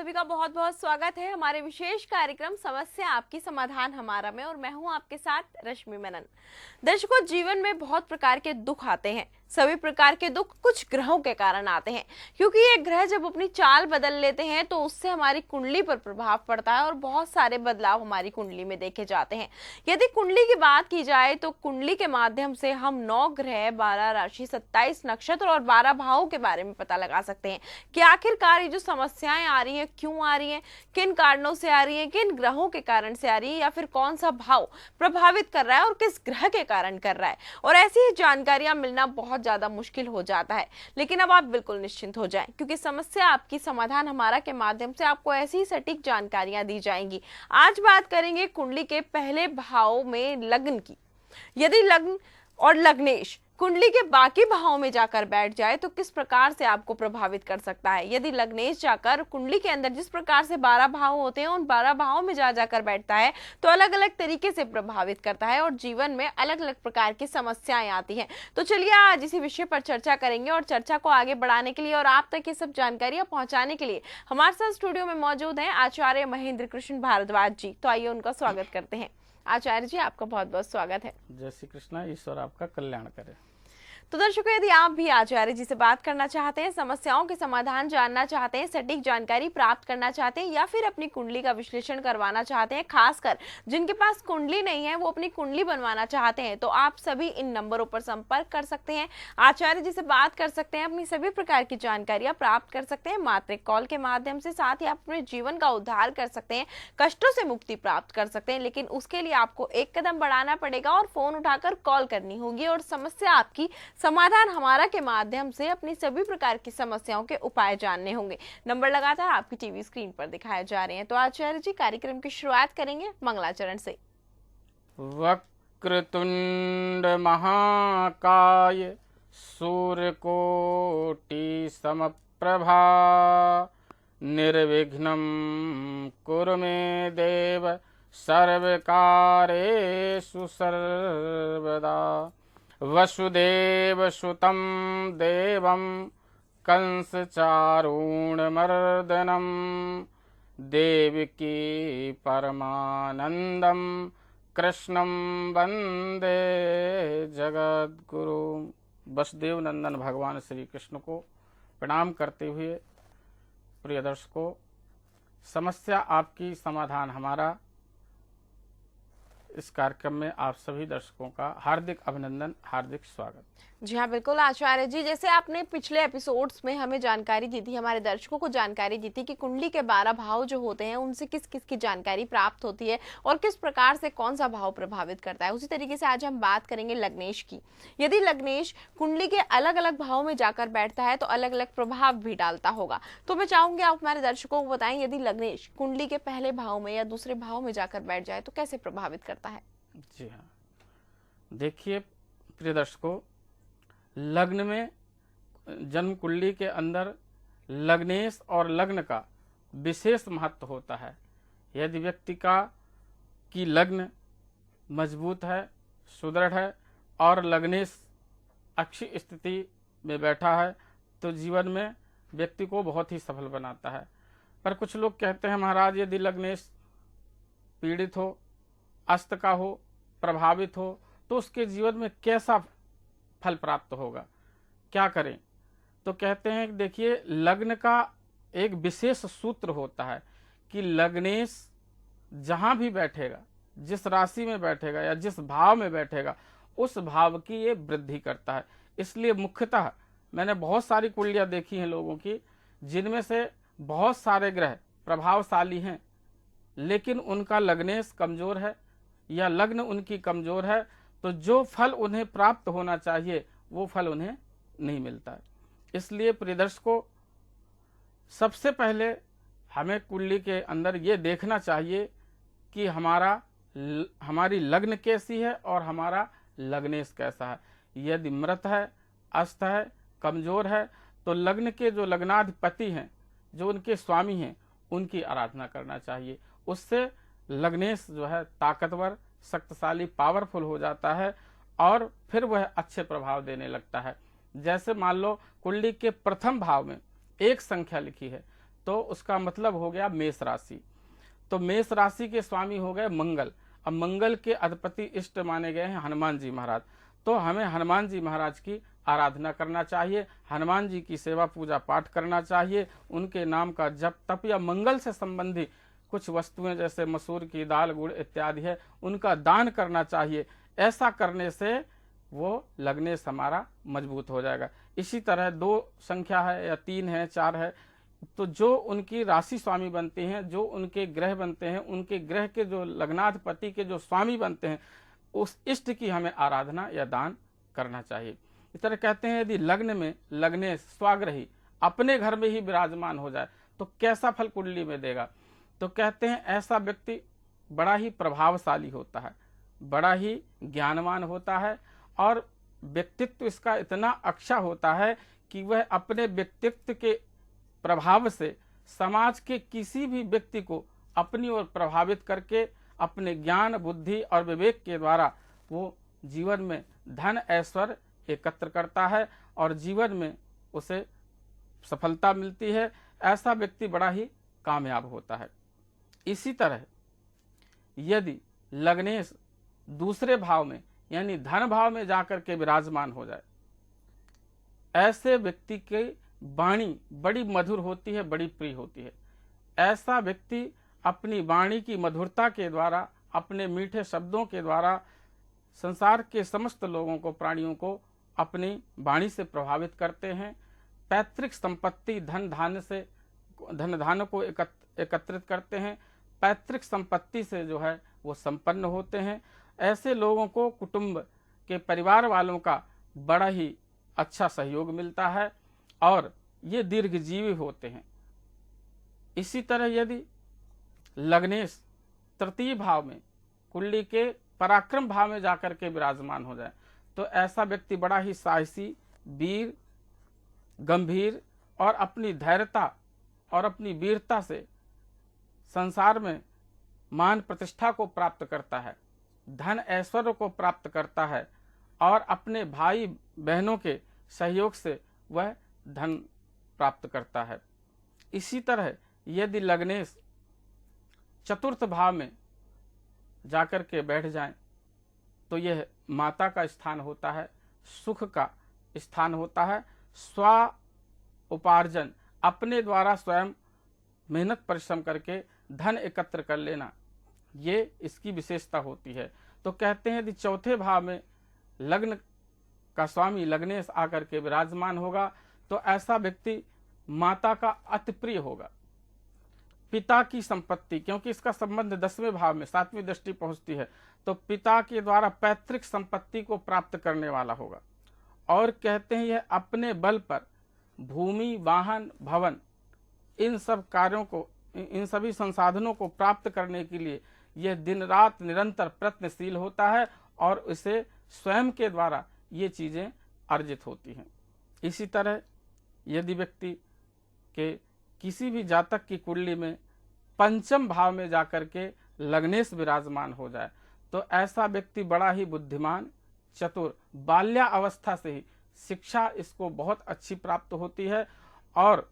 सभी का बहुत बहुत स्वागत है हमारे विशेष कार्यक्रम समस्या आपकी समाधान हमारा में। और मैं हूं आपके साथ रश्मि मेनन। दर्शकों, जीवन में बहुत प्रकार के दुख आते हैं। सभी प्रकार के दुख कुछ ग्रहों के कारण आते हैं, क्योंकि ये ग्रह जब अपनी चाल बदल लेते हैं तो उससे हमारी कुंडली पर प्रभाव पड़ता है और बहुत सारे बदलाव हमारी कुंडली में देखे जाते हैं। यदि कुंडली की बात की जाए तो कुंडली के माध्यम से हम 9 ग्रह, 12 राशि, 27 नक्षत्र और 12 भावों के बारे में पता लगा सकते हैं कि आखिरकार ये जो समस्याएं आ रही हैं क्यों आ रही हैं, किन कारणों से आ रही हैं, किन ग्रहों के कारण से आ रही है, या फिर कौन सा भाव प्रभावित कर रहा है और किस ग्रह के कारण कर रहा है। और ऐसी ही जानकारियां मिलना बहुत ज्यादा मुश्किल हो जाता है। लेकिन अब आप बिल्कुल निश्चिंत हो जाएं, क्योंकि समस्या आपकी समाधान हमारा के माध्यम से आपको ऐसी ही सटीक जानकारियां दी जाएंगी। आज बात करेंगे कुंडली के पहले भाव में लग्न की। यदि लग्न और लग्नेश कुंडली के बाकी भावों में जाकर बैठ जाए तो किस प्रकार से आपको प्रभावित कर सकता है। यदि लग्नेश जाकर कुंडली के अंदर जिस प्रकार से 12 भाव होते हैं उन 12 भावों में जाकर बैठता है तो अलग अलग तरीके से प्रभावित करता है और जीवन में अलग अलग प्रकार की समस्याएं आती हैं। तो चलिए आज इसी विषय पर चर्चा करेंगे और चर्चा को आगे बढ़ाने के लिए और आप तक ये सब जानकारियां पहुंचाने के लिए हमारे साथ स्टूडियो में मौजूद हैं आचार्य महेंद्र कृष्ण भारद्वाज जी। तो आइए उनका स्वागत करते हैं। आचार्य जी, आपका बहुत बहुत स्वागत है। जय श्री कृष्णा। ईश्वर आपका कल्याण करे। तो दर्शकों, यदि आप भी आचार्य जी से बात करना चाहते हैं, समस्याओं के समाधान जानना चाहते हैं, सटीक जानकारी प्राप्त करना चाहते हैं या फिर अपनी कुंडली का विश्लेषण करवाना चाहते हैं, खासकर जिनके पास कुंडली नहीं है वो अपनी कुंडली बनवाना चाहते हैं, तो आप सभी इन नंबरों पर संपर्क कर सकते हैं। आचार्य जी से बात कर सकते हैं, अपनी सभी प्रकार की जानकारियां प्राप्त कर सकते हैं मात्र एक कॉल के माध्यम से। साथ ही आप अपने जीवन का उद्धार कर सकते हैं, कष्टों से मुक्ति प्राप्त कर सकते हैं। लेकिन उसके लिए आपको एक कदम बढ़ाना पड़ेगा और फोन उठाकर कॉल करनी होगी और समस्या आपकी समाधान हमारा के माध्यम से अपनी सभी प्रकार की समस्याओं के उपाय जानने होंगे। नंबर लगातार आपकी टीवी स्क्रीन पर दिखाए जा रहे हैं। तो आचार्य जी, कार्यक्रम की शुरुआत करेंगे मंगलाचरण से। वक्रतुंड महाकाय सूर्यकोटि समप्रभा निर्विघ्नं कुरु मे देव सर्वकारेषु सर्वदा। वसुदेव सुतं देवं कंसचारूणमर्दनं देवकी परमानंदं कृष्णं वंदे जगद्गुरु। वसुदेव नंदन भगवान श्री कृष्ण को प्रणाम करते हुए प्रिय दर्शकों, समस्या आपकी समाधान हमारा इस कार्यक्रम में आप सभी दर्शकों का हार्दिक अभिनंदन, हार्दिक स्वागत। जी हाँ, बिल्कुल आचार्य जी, जैसे आपने पिछले एपिसोड्स में हमें जानकारी दी थी, हमारे दर्शकों को जानकारी दी थी कि कुंडली के 12 भाव जो होते हैं उनसे किस किस की जानकारी प्राप्त होती है और किस प्रकार से कौन सा भाव प्रभावित करता है। उसी तरीके से आज हम बात करेंगे लग्नेश की। यदि लग्नेश कुंडली के अलग अलग भाव में जाकर बैठता है तो अलग अलग प्रभाव भी डालता होगा। तो मैं चाहूंगी आप हमारे दर्शकों को बताएं, यदि लग्नेश कुंडली के पहले भाव में या दूसरे भाव में जाकर बैठ जाए तो कैसे प्रभावित करता है। जी हाँ, देखिए प्रिय दर्शकों, लग्न में जन्म कुंडली के अंदर लग्नेश और लग्न का विशेष महत्व होता है। यदि व्यक्ति की लग्न मजबूत है, सुदृढ़ है और लग्नेश अच्छी स्थिति में बैठा है तो जीवन में व्यक्ति को बहुत ही सफल बनाता है। पर कुछ लोग कहते हैं महाराज, यदि लग्नेश पीड़ित हो, अस्त का हो, प्रभावित हो तो उसके जीवन में कैसा फल प्राप्त होगा, क्या करें। तो कहते हैं कि देखिए, लग्न का एक विशेष सूत्र होता है कि लग्नेश जहां भी बैठेगा, जिस राशि में बैठेगा या जिस भाव में बैठेगा उस भाव की ये वृद्धि करता है। इसलिए मुख्यतः मैंने बहुत सारी कुंडलियां देखी हैं लोगों की, जिनमें से बहुत सारे ग्रह प्रभावशाली हैं लेकिन उनका लग्नेश कमजोर है या लग्न उनकी कमजोर है, तो जो फल उन्हें प्राप्त होना चाहिए वो फल उन्हें नहीं मिलता है। इसलिए प्रिय दर्शकों, सबसे पहले हमें कुंडली के अंदर ये देखना चाहिए कि हमारी लग्न कैसी है और हमारा लग्नेश कैसा है। यदि मृत है, अस्त है, कमजोर है तो लग्न के जो लग्नाधिपति हैं, जो उनके स्वामी हैं, उनकी आराधना करना चाहिए। उससे लग्नेश जो है ताकतवर, शक्तिशाली, पावरफुल हो जाता है और फिर वह अच्छे प्रभाव देने लगता है। जैसे मान लो कुंडली के प्रथम भाव में एक संख्या लिखी है तो उसका मतलब हो गया मेष राशि। तो मेष राशि के स्वामी हो गए मंगल। अब मंगल के अधिपति इष्ट माने गए हैं हनुमान जी महाराज। तो हमें हनुमान जी महाराज की आराधना करना चाहिए, हनुमान जी की सेवा पूजा पाठ करना चाहिए, उनके नाम का जप तप या मंगल से संबंधी कुछ वस्तुएं जैसे मसूर की दाल गुड़ इत्यादि है उनका दान करना चाहिए। ऐसा करने से वो लग्नेश हमारा मजबूत हो जाएगा। इसी तरह 2 संख्या है या 3 है 4 है, तो जो उनकी राशि स्वामी बनती हैं, जो उनके ग्रह बनते हैं, उनके ग्रह के जो लग्नाधिपति के जो स्वामी बनते हैं, उस इष्ट की हमें आराधना या दान करना चाहिए। इस तरह कहते हैं यदि लग्न में लग्नेश स्वाग्रही अपने घर में ही विराजमान हो जाए तो कैसा फल कुंडली में देगा। तो कहते हैं ऐसा व्यक्ति बड़ा ही प्रभावशाली होता है, बड़ा ही ज्ञानवान होता है और व्यक्तित्व इसका इतना अच्छा होता है कि वह अपने व्यक्तित्व के प्रभाव से समाज के किसी भी व्यक्ति को अपनी ओर प्रभावित करके अपने ज्ञान बुद्धि और विवेक के द्वारा वो जीवन में धन ऐश्वर्य एकत्र करता है और जीवन में उसे सफलता मिलती है। ऐसा व्यक्ति बड़ा ही कामयाब होता है। इसी तरह यदि लग्नेश दूसरे भाव में यानी धन भाव में जाकर के विराजमान हो जाए, ऐसे व्यक्ति की वाणी बड़ी मधुर होती है, बड़ी प्रिय होती है। ऐसा व्यक्ति अपनी वाणी की मधुरता के द्वारा, अपने मीठे शब्दों के द्वारा संसार के समस्त लोगों को, प्राणियों को अपनी वाणी से प्रभावित करते हैं। पैतृक संपत्ति धन धान्य को एकत्रित करते हैं, पैतृक संपत्ति से जो है वो संपन्न होते हैं। ऐसे लोगों को कुटुंब के परिवार वालों का बड़ा ही अच्छा सहयोग मिलता है और ये दीर्घजीवी होते हैं। इसी तरह यदि लग्नेश तृतीय भाव में कुंडली के पराक्रम भाव में जाकर के विराजमान हो जाए तो ऐसा व्यक्ति बड़ा ही साहसी, वीर, गंभीर और अपनी धैर्यता और अपनी वीरता से संसार में मान प्रतिष्ठा को प्राप्त करता है, धन ऐश्वर्य को प्राप्त करता है और अपने भाई बहनों के सहयोग से वह धन प्राप्त करता है। इसी तरह यदि लग्नेश चतुर्थ भाव में जाकर के बैठ जाएं तो यह माता का स्थान होता है, सुख का स्थान होता है। स्व उपार्जन अपने द्वारा स्वयं मेहनत परिश्रम करके धन एकत्र कर लेना, ये इसकी विशेषता होती है। तो कहते हैं यदि चौथे भाव में लग्न का स्वामी लग्नेश आकर के विराजमान होगा तो ऐसा व्यक्ति माता का अति प्रिय होगा। पिता की संपत्ति, क्योंकि इसका संबंध 10वें भाव में 7वीं दृष्टि पहुंचती है, तो पिता के द्वारा पैतृक संपत्ति को प्राप्त करने वाला होगा। और कहते हैं यह अपने बल पर भूमि, वाहन, भवन, इन सब कार्यों को, इन सभी संसाधनों को प्राप्त करने के लिए यह दिन रात निरंतर प्रयत्नशील होता है और इसे स्वयं के द्वारा ये चीजें अर्जित होती हैं। इसी तरह यदि व्यक्ति के किसी भी जातक की कुंडली में पंचम भाव में जाकर के लग्नेश विराजमान हो जाए तो ऐसा व्यक्ति बड़ा ही बुद्धिमान, चतुर, बाल्यावस्था से ही शिक्षा इसको बहुत अच्छी प्राप्त होती है और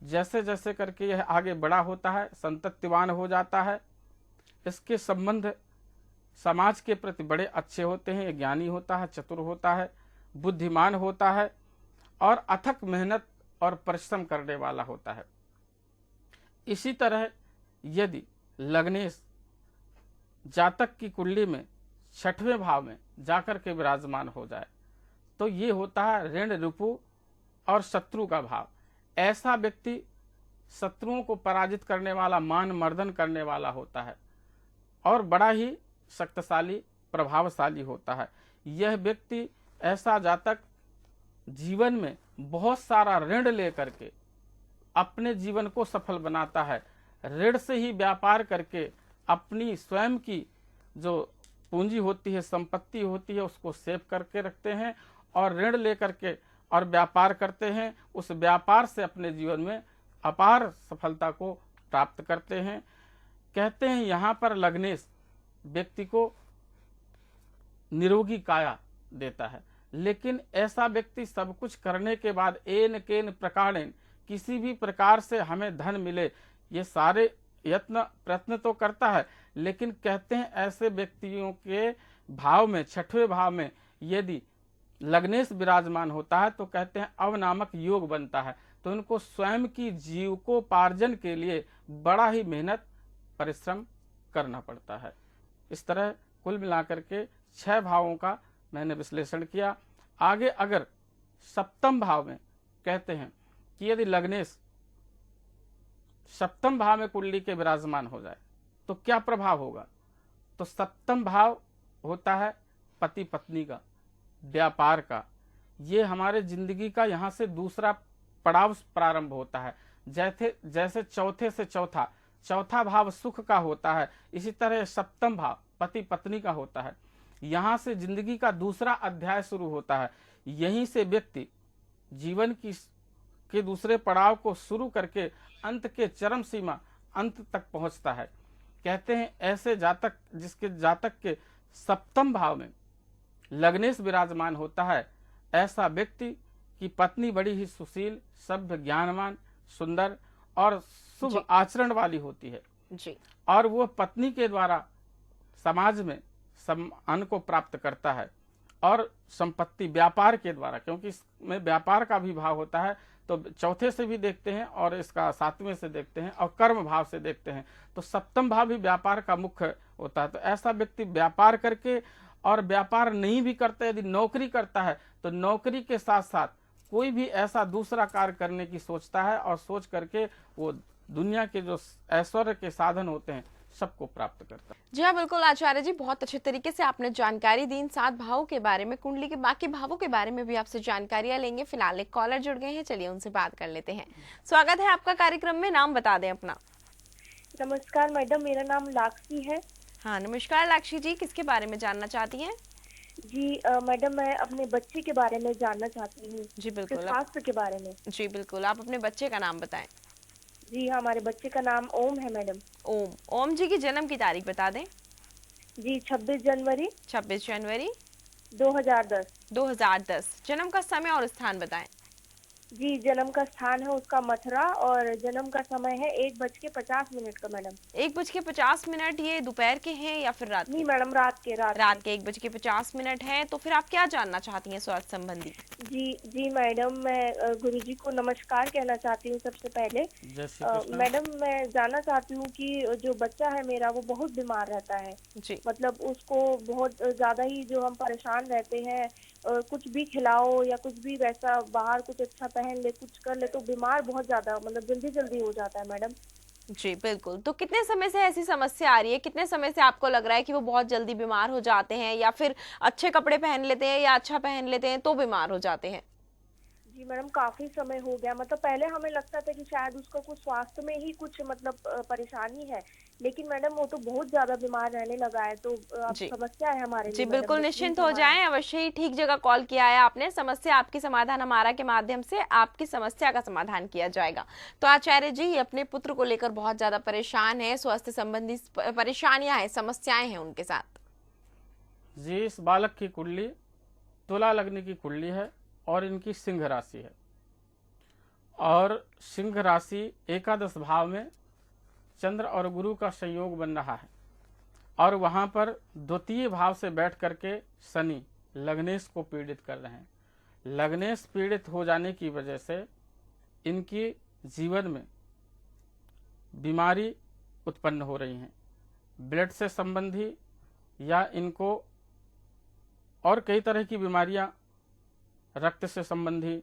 जैसे जैसे करके यह आगे बड़ा होता है, संततिवान हो जाता है, इसके संबंध समाज के प्रति बड़े अच्छे होते हैं। यह ज्ञानी होता है, चतुर होता है, बुद्धिमान होता है और अथक मेहनत और परिश्रम करने वाला होता है। इसी तरह यदि लग्नेश जातक की कुंडली में 6वें भाव में जाकर के विराजमान हो जाए तो ये होता है ऋण, रिपु और शत्रु का भाव। ऐसा व्यक्ति शत्रुओं को पराजित करने वाला, मान मर्दन करने वाला होता है और बड़ा ही शक्तिशाली, प्रभावशाली होता है। यह व्यक्ति, ऐसा जातक जीवन में बहुत सारा ऋण लेकर के अपने जीवन को सफल बनाता है। ऋण से ही व्यापार करके अपनी स्वयं की जो पूंजी होती है, संपत्ति होती है, उसको सेव करके रखते हैं और ऋण लेकर के और व्यापार करते हैं। उस व्यापार से अपने जीवन में अपार सफलता को प्राप्त करते हैं। कहते हैं यहाँ पर लग्नेश व्यक्ति को निरोगी काया देता है, लेकिन ऐसा व्यक्ति सब कुछ करने के बाद एन केन प्रकारेण किसी भी प्रकार से हमें धन मिले, ये सारे प्रयत्न तो करता है, लेकिन कहते हैं ऐसे व्यक्तियों के भाव में, छठवें भाव में यदि लग्नेश विराजमान होता है तो कहते हैं अवनामक योग बनता है। तो इनको स्वयं की जीविकोपार्जन के लिए बड़ा ही मेहनत परिश्रम करना पड़ता है। इस तरह कुल मिलाकर के 6 भावों का मैंने विश्लेषण किया। आगे अगर सप्तम भाव में कहते हैं कि यदि लग्नेश सप्तम भाव में कुंडली के विराजमान हो जाए तो क्या प्रभाव होगा। तो सप्तम भाव होता है पति पत्नी का, व्यापार का। ये हमारे जिंदगी का यहाँ से दूसरा पड़ाव प्रारंभ होता है। जैसे चौथे से चौथा भाव सुख का होता है, इसी तरह सप्तम भाव पति पत्नी का होता है। यहाँ से जिंदगी का दूसरा अध्याय शुरू होता है। यहीं से व्यक्ति जीवन के दूसरे पड़ाव को शुरू करके अंत के चरम सीमा अंत तक पहुंचता है। कहते हैं ऐसे जातक जिसके जातक के सप्तम भाव में लग्नेश विराजमान होता है, ऐसा व्यक्ति की पत्नी बड़ी ही सुशील, सभ्य, ज्ञानवान, सुंदर और शुभ आचरण वाली होती है जी। और वो पत्नी के द्वारा समाज में सम्मान को प्राप्त करता है और संपत्ति व्यापार के द्वारा, क्योंकि इसमें व्यापार का भी भाव होता है, तो चौथे से भी देखते हैं और इसका 7वें से देखते हैं और कर्म भाव से देखते हैं, तो सप्तम भाव भी व्यापार का मुख्य होता है। तो ऐसा व्यक्ति व्यापार करके, और व्यापार नहीं भी करता, यदि नौकरी करता है तो नौकरी के साथ साथ कोई भी ऐसा दूसरा कार्य करने की सोचता है और सोच करके वो दुनिया के जो ऐश्वर्य के साधन होते हैं सबको प्राप्त करता है। जी हाँ, बिल्कुल आचार्य जी, बहुत अच्छे तरीके से आपने जानकारी दी इन 7 भावों के बारे में। कुंडली के बाकी भावों के बारे में भी आपसे जानकारियां लेंगे। फिलहाल एक कॉलर जुड़ गए हैं, चलिए उनसे बात कर लेते हैं। स्वागत है आपका कार्यक्रम में, नाम बता दें अपना। नमस्कार मैडम, मेरा नाम लाक्षी है। हाँ नमस्कार लाक्षी जी, किसके बारे में जानना चाहती हैं? जी मैडम, मैं अपने बच्चे के बारे में जानना चाहती हूँ। जी बिल्कुल, स्वास्थ्य के बारे में। जी बिल्कुल, आप अपने बच्चे का नाम बताएं। जी हमारे बच्चे का नाम ओम है मैडम। ओम जी की जन्म की तारीख बता दें। जी 26 जनवरी 2010। जन्म का समय और स्थान बताएं। जी जन्म का स्थान है उसका मथुरा और जन्म का समय है 1:50 का मैडम। 1:50, ये दोपहर के हैं या फिर रात? नहीं मैडम, रात के 1:50 है। तो फिर आप क्या जानना चाहती हैं स्वास्थ्य संबंधी? जी मैडम, मैं गुरुजी को नमस्कार कहना चाहती हूँ सबसे पहले। मैडम मैं जानना चाहती हूँ कि जो बच्चा है मेरा वो बहुत बीमार रहता है जी। मतलब उसको बहुत ज्यादा ही जो हम परेशान रहते हैं, कुछ भी खिलाओ या कुछ भी वैसा बाहर कुछ अच्छा पहन ले, कुछ कर ले तो बीमार बहुत ज्यादा मतलब जल्दी हो जाता है मैडम। जी बिल्कुल, तो कितने समय से ऐसी समस्या आ रही है? कितने समय से आपको लग रहा है कि वो बहुत जल्दी बीमार हो जाते हैं, या फिर अच्छे कपड़े पहन लेते हैं या अच्छा पहन लेते हैं तो बीमार हो जाते हैं? जी मैडम, काफी समय हो गया। मतलब पहले हमें लगता था कि शायद उसका कुछ स्वास्थ्य में ही कुछ मतलब परेशानी है, लेकिन मैडम वो तो बहुत ज्यादा बीमार रहने लगा है। तो अब समस्या है हमारे लिए। जी बिल्कुल, निश्चिंत हो जाएं, अवश्य ही ठीक जगह कॉल किया है आपने। समस्या आपकी समाधान हमारा के माध्यम से आपकी समस्या का समाधान किया जाएगा। तो आचार्य जी अपने पुत्र को लेकर बहुत ज्यादा परेशान है, स्वास्थ्य संबंधी परेशानियां हैं, समस्याएं हैं उनके साथ। जी, इस बालक की कुंडली तुला लग्न की कुंडली है और इनकी सिंह राशि है, और सिंह राशि एकादश भाव में चंद्र और गुरु का संयोग बन रहा है, और वहां पर द्वितीय भाव से बैठ करके शनि लग्नेश को पीड़ित कर रहे हैं। लग्नेश पीड़ित हो जाने की वजह से इनकी जीवन में बीमारी उत्पन्न हो रही हैं, ब्लड से संबंधी या इनको और कई तरह की बीमारियां, रक्त से संबंधी,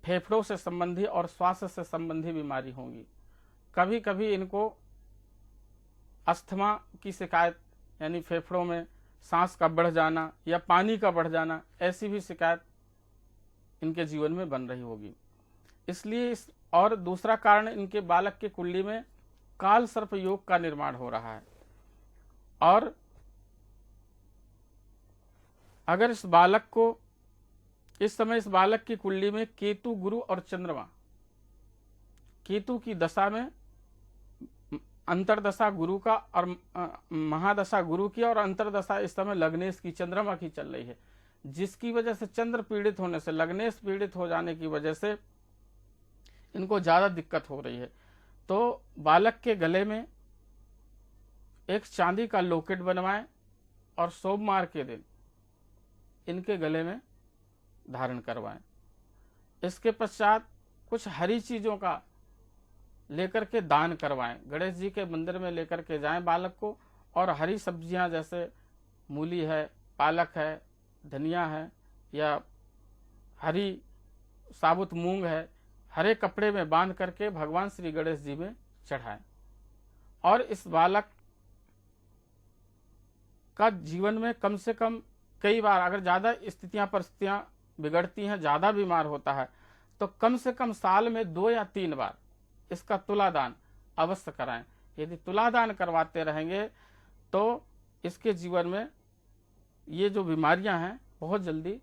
फेफड़ों से संबंधी और श्वास से संबंधी बीमारी होंगी। कभी कभी इनको अस्थमा की शिकायत, यानी फेफड़ों में सांस का बढ़ जाना या पानी का बढ़ जाना, ऐसी भी शिकायत इनके जीवन में बन रही होगी। इसलिए और दूसरा कारण, इनके बालक के कुंडली में काल सर्प योग का निर्माण हो रहा है, और अगर इस बालक को इस समय इस बालक की कुंडली में केतु, गुरु और चंद्रमा, केतु की दशा में अंतरदशा गुरु का और महादशा गुरु की, और अंतरदशा इस समय लग्नेश की, चंद्रमा की चल रही है, जिसकी वजह से चंद्र पीड़ित होने से, लग्नेश पीड़ित हो जाने की वजह से इनको ज़्यादा दिक्कत हो रही है। तो बालक के गले में एक चांदी का लॉकेट बनवाएं और सोमवार के दिन इनके गले में धारण करवाएं। इसके पश्चात कुछ हरी चीज़ों का लेकर के दान करवाएं। गणेश जी के मंदिर में लेकर के जाएं बालक को, और हरी सब्जियां जैसे मूली है, पालक है, धनिया है, या हरी साबुत मूंग है, हरे कपड़े में बांध करके भगवान श्री गणेश जी में चढ़ाएं। और इस बालक का जीवन में कम से कम कई बार, अगर ज़्यादा स्थितियां परिस्थितियां बिगड़ती हैं, ज़्यादा बीमार होता है, तो कम से कम साल में 2 या 3 बार इसका तुलादान अवश्य कराएं। यदि तुलादान करवाते रहेंगे तो इसके जीवन में ये जो बीमारियां हैं बहुत जल्दी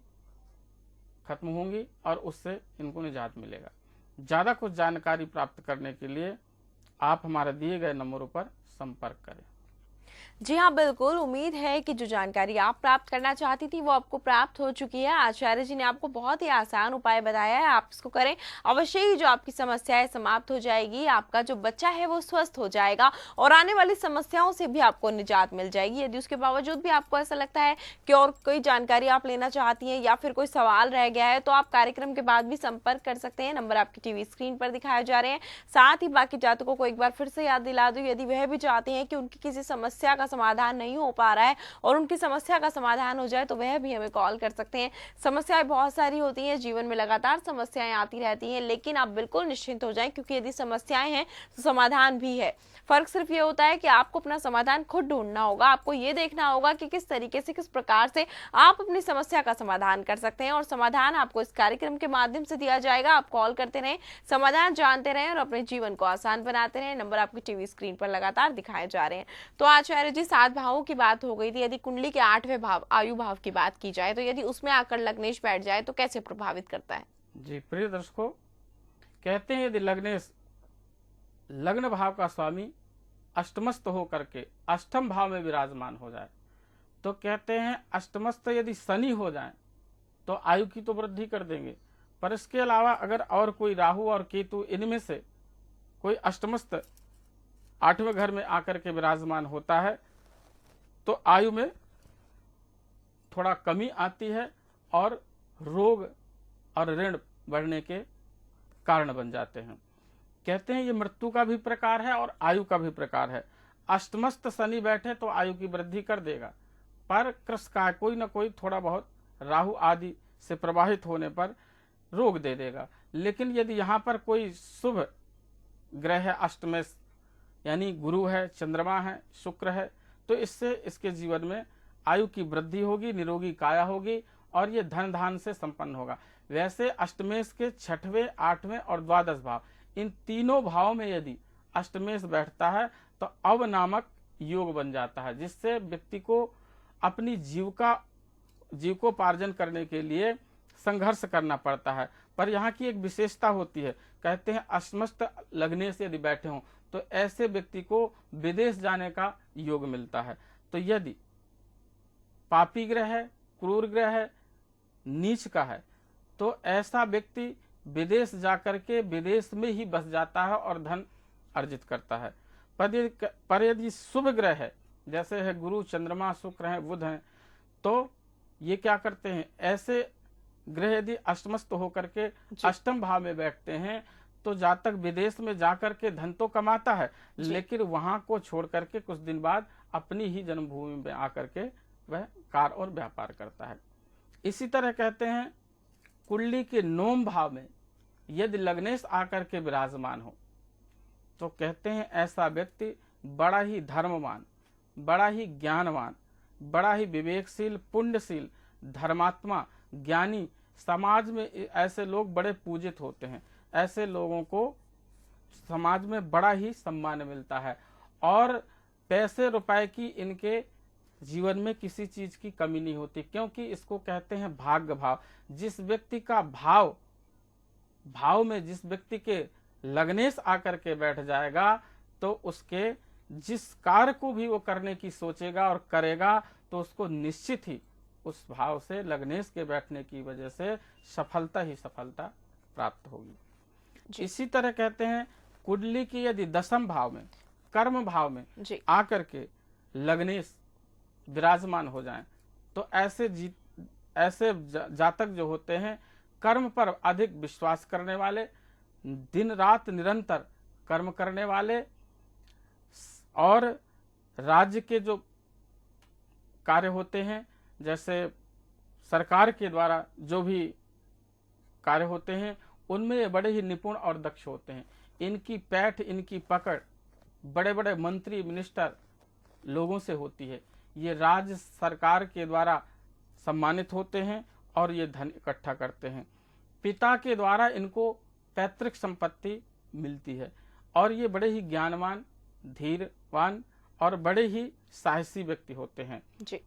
खत्म होंगी और उससे इनको निजात मिलेगा। ज़्यादा कुछ जानकारी प्राप्त करने के लिए आप हमारे दिए गए नंबरों पर संपर्क करें। जी हाँ, बिल्कुल। उम्मीद है कि जो जानकारी आप प्राप्त करना चाहती थी वो आपको प्राप्त हो चुकी है। आचार्य जी ने आपको बहुत ही आसान उपाय बताया है, आप इसको करें, अवश्य ही जो आपकी समस्या है समाप्त हो जाएगी, आपका जो बच्चा है वो स्वस्थ हो जाएगा और आने वाली समस्याओं से भी आपको निजात मिल जाएगी। यदि उसके बावजूद भी आपको ऐसा लगता है कि और कोई जानकारी आप लेना चाहती हैं या फिर कोई सवाल रह गया है, तो आप कार्यक्रम के बाद भी संपर्क कर सकते हैं। नंबर आपकी टीवी स्क्रीन पर दिखाए जा रहे हैं। साथ ही बाकी जातकों को एक बार फिर से याद दिला दूं, यदि वह भी चाहते हैं कि उनकी किसी समस्या का समाधान नहीं हो पा रहा है और उनकी समस्या का समाधान हो जाए, तो वह भी हमें कॉल कर सकते हैं। समस्याएं बहुत सारी होती हैं, जीवन में लगातार समस्याएं आती रहती हैं, लेकिन आप बिल्कुल निश्चिंत हो जाएं, क्योंकि यदि समस्याएं हैं तो समाधान भी है। फर्क सिर्फ ये होता है कि आपको अपना समाधान खुद ढूंढना होगा। आपको ये देखना होगा कि किस तरीके से, किस प्रकार से आप अपनी समस्या का समाधान कर सकते हैं, और समाधान आपको इस कार्यक्रम के माध्यम से दिया जाएगा। आप कॉल करते रहें, समाधान जानते रहें और अपने जीवन को आसान बनाते रहें। नंबर आपकी टीवी स्क्रीन पर लगातार दिखाए जा रहे हैं। तो आचार्य जी, 7 भावों की बात हो गई थी। यदि कुंडली के 8वें भाव आयु भाव की बात की जाए, तो यदि उसमें आकर लग्नेश बैठ जाए तो कैसे प्रभावित करता है? जी प्रिय दर्शकों, कहते हैं यदि लग्नेश लग्न भाव का स्वामी अष्टमस्थ हो करके अष्टम भाव में विराजमान हो जाए, तो कहते हैं अष्टमस्थ यदि शनि हो जाए तो आयु की तो वृद्धि कर देंगे, पर इसके अलावा अगर और कोई राहु और केतु इनमें से कोई अष्टमस्थ 8वें घर में आकर के विराजमान होता है तो आयु में थोड़ा कमी आती है और रोग और ऋण बढ़ने के कारण बन जाते हैं। कहते हैं ये मृत्यु का भी प्रकार है और आयु का भी प्रकार है। अष्टमस्थ शनि बैठे तो आयु की वृद्धि कर देगा, पर कृष का कोई ना कोई थोड़ा बहुत राहु आदि से प्रभावित होने पर रोग दे देगा। लेकिन यदि यहाँ पर कोई शुभ ग्रह है, अष्टमेश यानी गुरु है, चंद्रमा है, शुक्र है, तो इससे इसके जीवन में आयु की वृद्धि होगी, निरोगी काया होगी और ये धन धान से संपन्न होगा। वैसे अष्टमेश के 6वें, 8वें और 12 भाव, इन तीनों भावों में यदि अष्टमेश बैठता है तो अव नामक योग बन जाता है, जिससे व्यक्ति को अपनी जीविकोपार्जन करने के लिए संघर्ष करना पड़ता है। पर यहाँ की एक विशेषता होती है, कहते हैं अष्टमस्थ लग्नेश यदि बैठे हों तो ऐसे व्यक्ति को विदेश जाने का योग मिलता है। तो यदि पापी ग्रह है, क्रूर ग्रह है, नीच का है, तो ऐसा व्यक्ति विदेश जाकर के विदेश में ही बस जाता है और धन अर्जित करता है। पर यदि शुभ ग्रह है, जैसे है गुरु, चंद्रमा, शुक्र है, बुध है, तो ये क्या करते हैं, ऐसे ग्रह यदि अष्टमस्थ होकर के अष्टम भाव में बैठते हैं तो जातक विदेश में जाकर के धन तो कमाता है, लेकिन वहां को छोड़ करके कुछ दिन बाद अपनी ही जन्मभूमि में आकर के वह कार्य और व्यापार करता है। इसी तरह कहते हैं कुंडली के 9 भाव में यदि लग्नेश आकर के विराजमान हो तो कहते हैं ऐसा व्यक्ति बड़ा ही धर्मवान, बड़ा ही ज्ञानवान, बड़ा ही विवेकशील, पुण्यशील, धर्मात्मा, ज्ञानी, समाज में ऐसे लोग बड़े पूजित होते हैं। ऐसे लोगों को समाज में बड़ा ही सम्मान मिलता है और पैसे रुपए की इनके जीवन में किसी चीज की कमी नहीं होती, क्योंकि इसको कहते हैं भाग्य भाव। जिस व्यक्ति का भाव में जिस व्यक्ति के लग्नेश आकर के बैठ जाएगा तो उसके जिस कार्य को भी वो करने की सोचेगा और करेगा तो उसको निश्चित ही उस भाव से लग्नेश के बैठने की वजह से सफलता ही सफलता प्राप्त होगी। जी। इसी तरह कहते हैं कुंडली की यदि दशम भाव में, कर्म भाव में जी। आकर के लग्नेश विराजमान हो जाएं, तो ऐसे जातक जो होते हैं कर्म पर अधिक विश्वास करने वाले, दिन रात निरंतर कर्म करने वाले, और राज्य के जो कार्य होते हैं, जैसे सरकार के द्वारा जो भी कार्य होते हैं, उनमें ये बड़े ही निपुण और दक्ष होते हैं। इनकी पैठ, इनकी पकड़ बड़े बड़े मंत्री, मिनिस्टर लोगों से होती है। ये राज्य सरकार के द्वारा सम्मानित होते हैं और ये धन इकट्ठा करते हैं। पिता के द्वारा इनको पैतृक संपत्ति मिलती है और ये बड़े ही ज्ञानवान, धीरवान और बड़े ही साहसी व्यक्ति होते हैं। जी।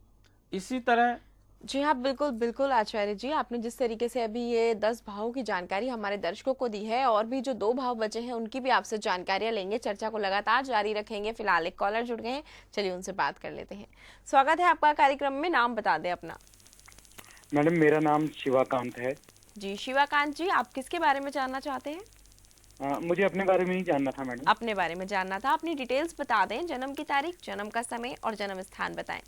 इसी तरह जी हाँ, बिल्कुल बिल्कुल आचार्य जी, आपने जिस तरीके से अभी ये 10 भावों की जानकारी हमारे दर्शकों को दी है, और भी जो 2 भाव बचे हैं उनकी भी आपसे जानकारियां लेंगे, चर्चा को लगातार जारी रखेंगे। फिलहाल एक कॉलर जुड़ गए हैं, चलिए उनसे बात कर लेते हैं। स्वागत है आपका कार्यक्रम में, नाम बता दें अपना। मैडम मेरा नाम शिवाकांत है। जी शिवाकांत जी, आप किसके बारे में जानना चाहते हैं? मुझे अपने बारे में ही जानना था मैडम। अपने बारे में जानना था। अपनी डिटेल्स बता दें, जन्म की तारीख, जन्म का समय और जन्म स्थान बताएं।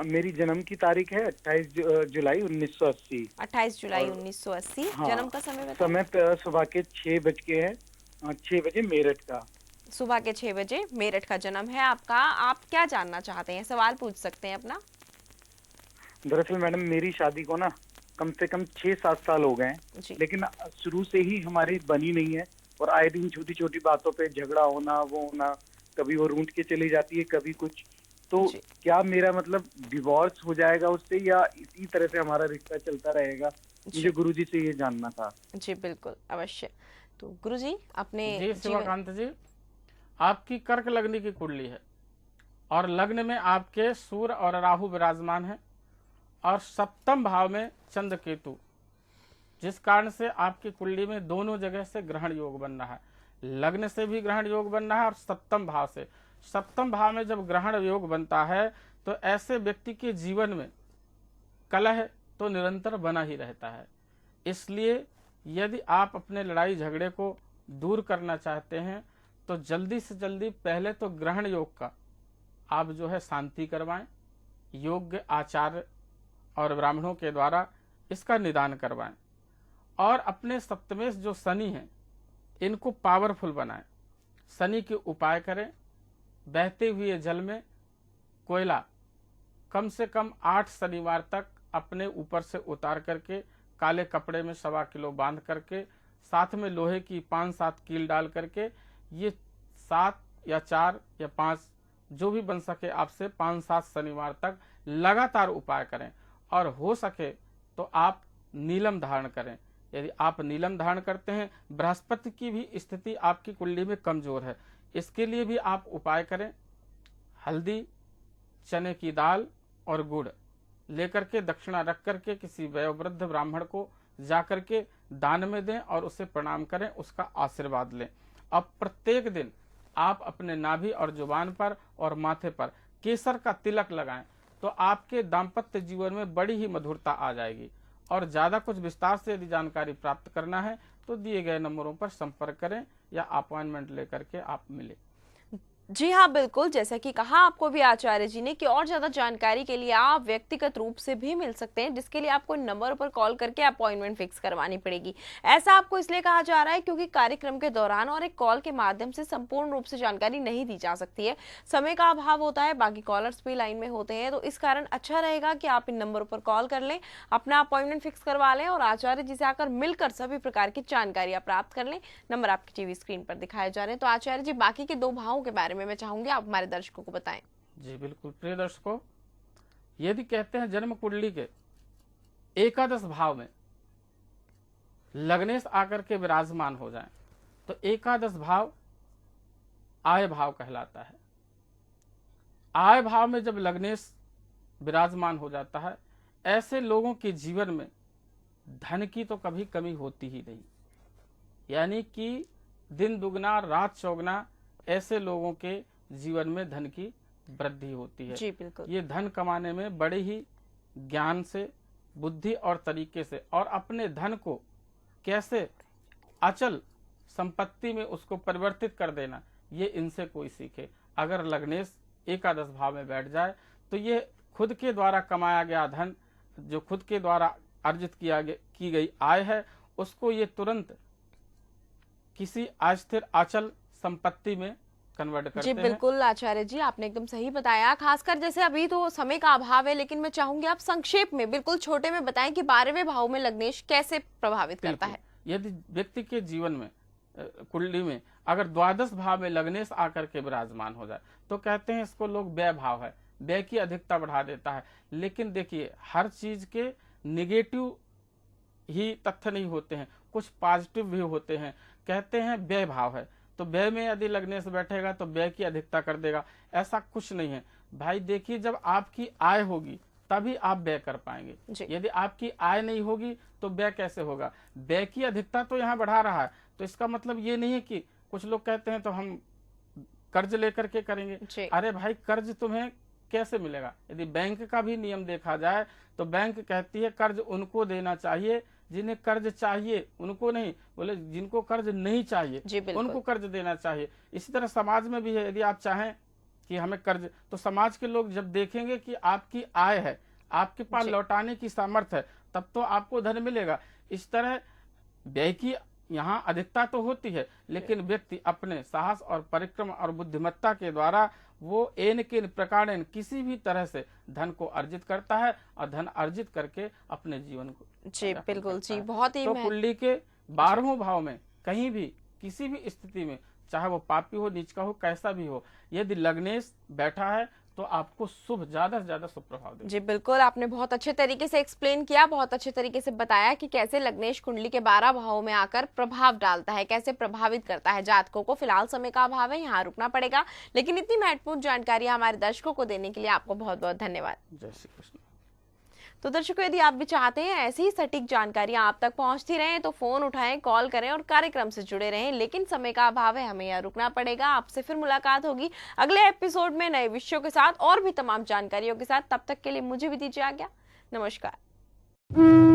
मेरी जन्म की तारीख है 28 जुलाई 1980। 28 जुलाई और 1980। हाँ, जन्म का समय बताएं। समय सुबह के 6 बज के है, 6 बजे मेरठ का। सुबह के 6 बजे मेरठ का जन्म है आपका। आप क्या जानना चाहते हैं, सवाल पूछ सकते हैं अपना। दरअसल मैडम मेरी शादी को ना कम से कम 6-7 साल हो गए हैं, जी। लेकिन शुरू से ही हमारी बनी नहीं है और आए दिन छोटी छोटी बातों पे झगड़ा होना, वो होना, कभी वो रूंठ के चली जाती है, कभी कुछ। तो जी। क्या मेरा मतलब डिवोर्स हो जाएगा उससे या इसी तरह से हमारा रिश्ता चलता रहेगा? मुझे गुरुजी से ये जानना था। जी बिल्कुल, अवश्य। तो गुरुजी अपने जी शिवकांत जी, आपकी कर्क लग्न की कुंडली है और लग्न में आपके सूर्य और राहु विराजमान है और सप्तम भाव में चंद्र केतु, जिस कारण से आपकी कुंडली में दोनों जगह से ग्रहण योग बन रहा है। लग्न से भी ग्रहण योग बन रहा है और सप्तम भाव से। सप्तम भाव में जब ग्रहण योग बनता है तो ऐसे व्यक्ति के जीवन में कलह तो निरंतर बना ही रहता है। इसलिए यदि आप अपने लड़ाई झगड़े को दूर करना चाहते हैं तो जल्दी से जल्दी पहले तो ग्रहण योग का आप जो है शांति करवाएं, योग्य आचार्य और ब्राह्मणों के द्वारा इसका निदान करवाएं, और अपने सप्तमेश जो शनि हैं इनको पावरफुल बनाएं। शनि के उपाय करें। बहते हुए जल में कोयला कम से कम 8 शनिवार तक अपने ऊपर से उतार करके काले कपड़े में 1.25 किलो बांध करके साथ में लोहे की 5-7 कील डाल करके ये 7 या 4 या 5 जो भी बन सके आपसे 5-7 शनिवार तक लगातार उपाय करें। और हो सके तो आप नीलम धारण करें। यदि आप नीलम धारण करते हैं, बृहस्पति की भी स्थिति आपकी कुंडली में कमजोर है, इसके लिए भी आप उपाय करें। हल्दी, चने की दाल और गुड़ लेकर के दक्षिणा रख करके किसी वयोवृद्ध ब्राह्मण को जाकर के दान में दें और उसे प्रणाम करें, उसका आशीर्वाद लें। अब प्रत्येक दिन आप अपने नाभि और जुबान पर और माथे पर केसर का तिलक लगाएं तो आपके दाम्पत्य जीवन में बड़ी ही मधुरता आ जाएगी। और ज़्यादा कुछ विस्तार से यदि जानकारी प्राप्त करना है तो दिए गए नंबरों पर संपर्क करें या अपॉइंटमेंट लेकर के आप मिलें। जी हाँ बिल्कुल, जैसा कि कहा आपको भी आचार्य जी ने कि और ज्यादा जानकारी के लिए आप व्यक्तिगत रूप से भी मिल सकते हैं, जिसके लिए आपको नंबर पर कॉल करके अपॉइंटमेंट फिक्स करवानी पड़ेगी। ऐसा आपको इसलिए कहा जा रहा है क्योंकि कार्यक्रम के दौरान और एक कॉल के माध्यम से संपूर्ण रूप से जानकारी नहीं दी जा सकती है, समय का अभाव होता है, बाकी कॉलर्स भी लाइन में होते हैं। तो इस कारण अच्छा रहेगा कि आप इन नंबरों पर कॉल कर लें, अपना अपॉइंटमेंट फिक्स करवा लें और आचार्य जी से आकर मिलकर सभी प्रकार की जानकारियां प्राप्त कर लें। नंबर आपकी टीवी स्क्रीन पर दिखाए जा रहे हैं। तो आचार्य जी, बाकी के 2 भावों के बारे में मैं चाहूंगी आप हमारे दर्शकों को बताएं। जी बिल्कुल प्रिय दर्शकों, यदि कहते हैं जन्म कुंडली के एकादश भाव में लग्नेश आकर के विराजमान हो जाएं तो एकादश भाव आय भाव कहलाता है। आय भाव में जब लग्नेश विराजमान हो जाता है, ऐसे लोगों के जीवन में धन की तो कभी कमी होती ही नहीं, यानी कि दिन दुगना रात चौगना ऐसे लोगों के जीवन में धन की वृद्धि होती है। जी बिल्कुल। ये धन कमाने में बड़े ही ज्ञान से, बुद्धि और तरीके से, और अपने धन को कैसे अचल संपत्ति में उसको परिवर्तित कर देना, ये इनसे कोई सीखे। अगर लग्नेश एकादश भाव में बैठ जाए तो ये खुद के द्वारा कमाया गया धन, जो खुद के द्वारा अर्जित की गई आय है, उसको ये तुरंत किसी अस्थिर अचल संपत्ति में कन्वर्ट करते जी बिल्कुल आचार्य जी, आपने एकदम सही बताया। खासकर जैसे अभी तो समय का अभाव है, लेकिन मैं चाहूंगी आप संक्षेप में बिल्कुल छोटे में बताएं कि 12वें भाव में लग्नेश कैसे प्रभावित करता है। यदि व्यक्ति के जीवन में कुंडली में अगर द्वादश भाव में लग्नेश आकर के विराजमान हो जाए तो कहते हैं इसको लोग व्यय भाव है, व्यय की अधिकता बढ़ा देता है। लेकिन देखिए, हर चीज के निगेटिव ही तथ्य नहीं होते हैं, कुछ पॉजिटिव भी होते हैं। कहते हैं व्यय भाव है तो व्यय में यदि लग्नेश बैठेगा तो व्यय की अधिकता कर देगा, ऐसा कुछ नहीं है भाई। देखिए, जब आपकी आय होगी तभी आप व्यय कर पाएंगे। यदि आपकी आय नहीं होगी तो व्यय कैसे होगा? व्यय की अधिकता तो यहाँ बढ़ा रहा है, तो इसका मतलब ये नहीं है कि कुछ लोग कहते हैं तो हम कर्ज लेकर के करेंगे। अरे भाई, कर्ज तुम्हें कैसे मिलेगा? यदि बैंक का भी नियम देखा जाए तो बैंक कहती है कर्ज उनको देना चाहिए जिन्हें कर्ज चाहिए, उनको नहीं। बोले जिनको कर्ज नहीं चाहिए उनको कर्ज देना चाहिए। इसी तरह समाज में भी है, यदि आप चाहें कि हमें कर्ज, तो समाज के लोग जब देखेंगे कि आपकी आय है, आपके पास लौटाने की सामर्थ्य है, तब तो आपको धन मिलेगा। इस तरह व्यय की यहाँ अधिकता तो होती है, लेकिन व्यक्ति अपने साहस और परिक्रम और बुद्धिमत्ता के द्वारा वो एन के प्रकार किसी भी तरह से धन को अर्जित करता है और धन अर्जित करके अपने जीवन को जी बिल्कुल जी, बहुत ही तो कुंडली के 12वें भाव में कहीं भी किसी भी स्थिति में, चाहे वो पापी हो, नीच का हो, कैसा भी हो, यदि लग्नेश बैठा है तो आपको शुभ, ज्यादा से ज्यादा शुभ प्रभाव देगा। जी बिल्कुल, आपने बहुत अच्छे तरीके से एक्सप्लेन किया, बहुत अच्छे तरीके से बताया कि कैसे लग्नेश कुंडली के 12 भावों में आकर प्रभाव डालता है, कैसे प्रभावित करता है जातकों को। फिलहाल समय का अभाव है, यहाँ रुकना पड़ेगा, लेकिन इतनी महत्वपूर्ण जानकारी हमारे दर्शकों को देने के लिए आपको बहुत बहुत धन्यवाद। जय श्री कृष्ण। तो दर्शकों, यदि आप भी चाहते हैं ऐसी ही सटीक जानकारियां आप तक पहुंचती रहें तो फोन उठाएं, कॉल करें और कार्यक्रम से जुड़े रहें। लेकिन समय का अभाव है, हमें यहाँ रुकना पड़ेगा। आपसे फिर मुलाकात होगी अगले एपिसोड में नए विषयों के साथ और भी तमाम जानकारियों के साथ। तब तक के लिए मुझे भी दीजिए आज्ञा। नमस्कार।